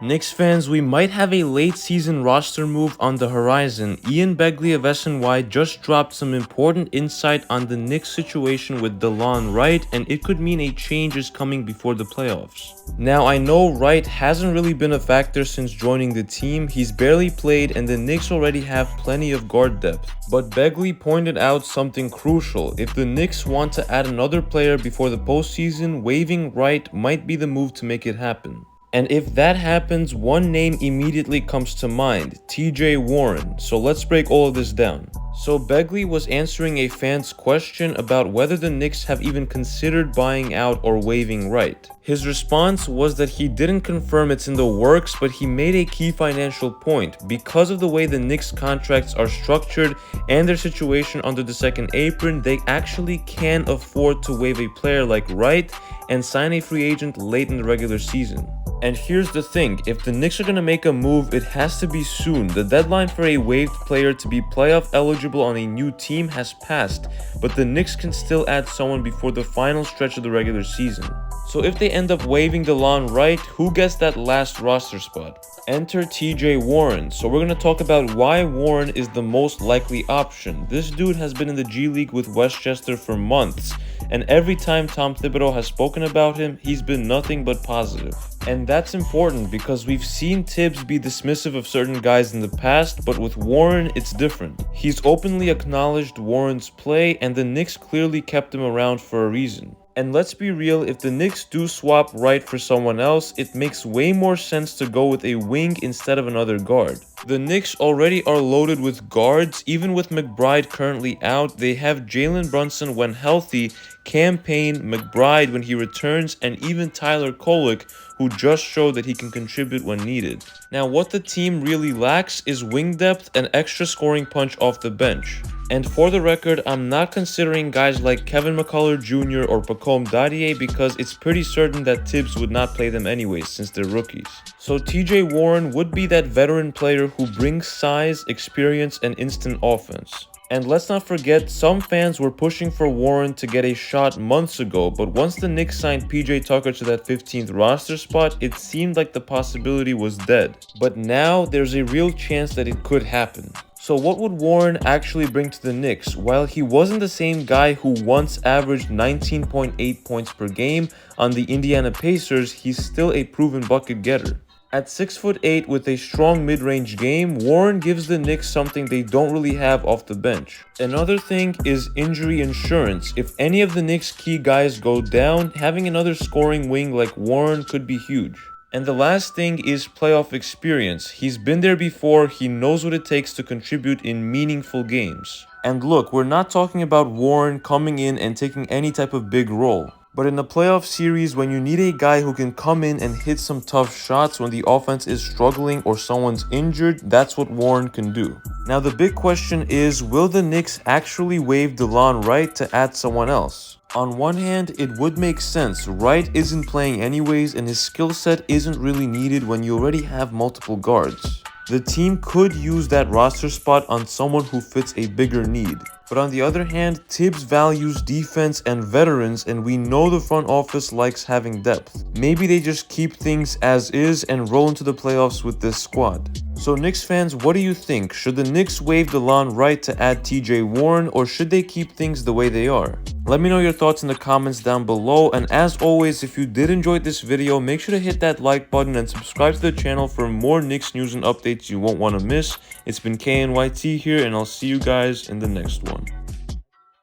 Knicks fans, we might have a late season roster move on the horizon. Ian Begley of SNY just dropped some important insight on the Knicks situation with Delon Wright, and it could mean a change is coming before the playoffs. Now, I know Wright hasn't really been a factor since joining the team. He's barely played and the Knicks already have plenty of guard depth. But Begley pointed out something crucial. If the Knicks want to add another player before the postseason, waiving Wright might be the move to make it happen. And if that happens, one name immediately comes to mind, TJ Warren. So let's break all of this down. So Begley was answering a fan's question about whether the Knicks have even considered buying out or waiving Wright. His response was that he didn't confirm it's in the works, but he made a key financial point. Because of the way the Knicks contracts are structured and their situation under the second apron, they actually can afford to waive a player like Wright and sign a free agent late in the regular season. And here's the thing, if the Knicks are going to make a move, it has to be soon. The deadline for a waived player to be playoff eligible on a new team has passed, but the Knicks can still add someone before the final stretch of the regular season. So if they end up waiving Delon Wright, who gets that last roster spot? Enter TJ Warren. So we're going to talk about why Warren is the most likely option. This dude has been in the G League with Westchester for months, and every time Tom Thibodeau has spoken about him, he's been nothing but positive. And that's important because we've seen Thibs be dismissive of certain guys in the past, but with Warren, it's different. He's openly acknowledged Warren's play, and the Knicks clearly kept him around for a reason. And let's be real, if the Knicks do swap Wright for someone else, it makes way more sense to go with a wing instead of another guard. The Knicks already are loaded with guards. Even with McBride currently out, they have Jalen Brunson when healthy, Cam Payne, McBride when he returns, and even Tyler Kolek, who just showed that he can contribute when needed. Now, what the team really lacks is wing depth and extra scoring punch off the bench. And for the record, I'm not considering guys like Kevin McCullough Jr. or Pacome Dadier because it's pretty certain that Thibs would not play them anyways since they're rookies. So TJ Warren would be that veteran player who brings size, experience, and instant offense. And let's not forget, some fans were pushing for Warren to get a shot months ago, but once the Knicks signed PJ Tucker to that 15th roster spot, it seemed like the possibility was dead. But now, there's a real chance that it could happen. So what would Warren actually bring to the Knicks? While he wasn't the same guy who once averaged 19.8 points per game on the Indiana Pacers, he's still a proven bucket getter. At 6'8" with a strong mid-range game, Warren gives the Knicks something they don't really have off the bench. Another thing is injury insurance. If any of the Knicks' key guys go down, having another scoring wing like Warren could be huge. And the last thing is playoff experience. He's been there before, he knows what it takes to contribute in meaningful games. And look, we're not talking about Warren coming in and taking any type of big role. But in a playoff series, when you need a guy who can come in and hit some tough shots when the offense is struggling or someone's injured, that's what Warren can do. Now the big question is, will the Knicks actually waive Delon Wright to add someone else? On one hand, it would make sense. Wright isn't playing anyways and his skill set isn't really needed when you already have multiple guards. The team could use that roster spot on someone who fits a bigger need. But on the other hand, Thibs values defense and veterans, and we know the front office likes having depth. Maybe they just keep things as is and roll into the playoffs with this squad. So Knicks fans, what do you think? Should the Knicks waive Delon Wright to add TJ Warren, or should they keep things the way they are? Let me know your thoughts in the comments down below, and as always, if you did enjoy this video, make sure to hit that like button and subscribe to the channel for more Knicks news and updates you won't want to miss. It's been KNYT here, and I'll see you guys in the next one.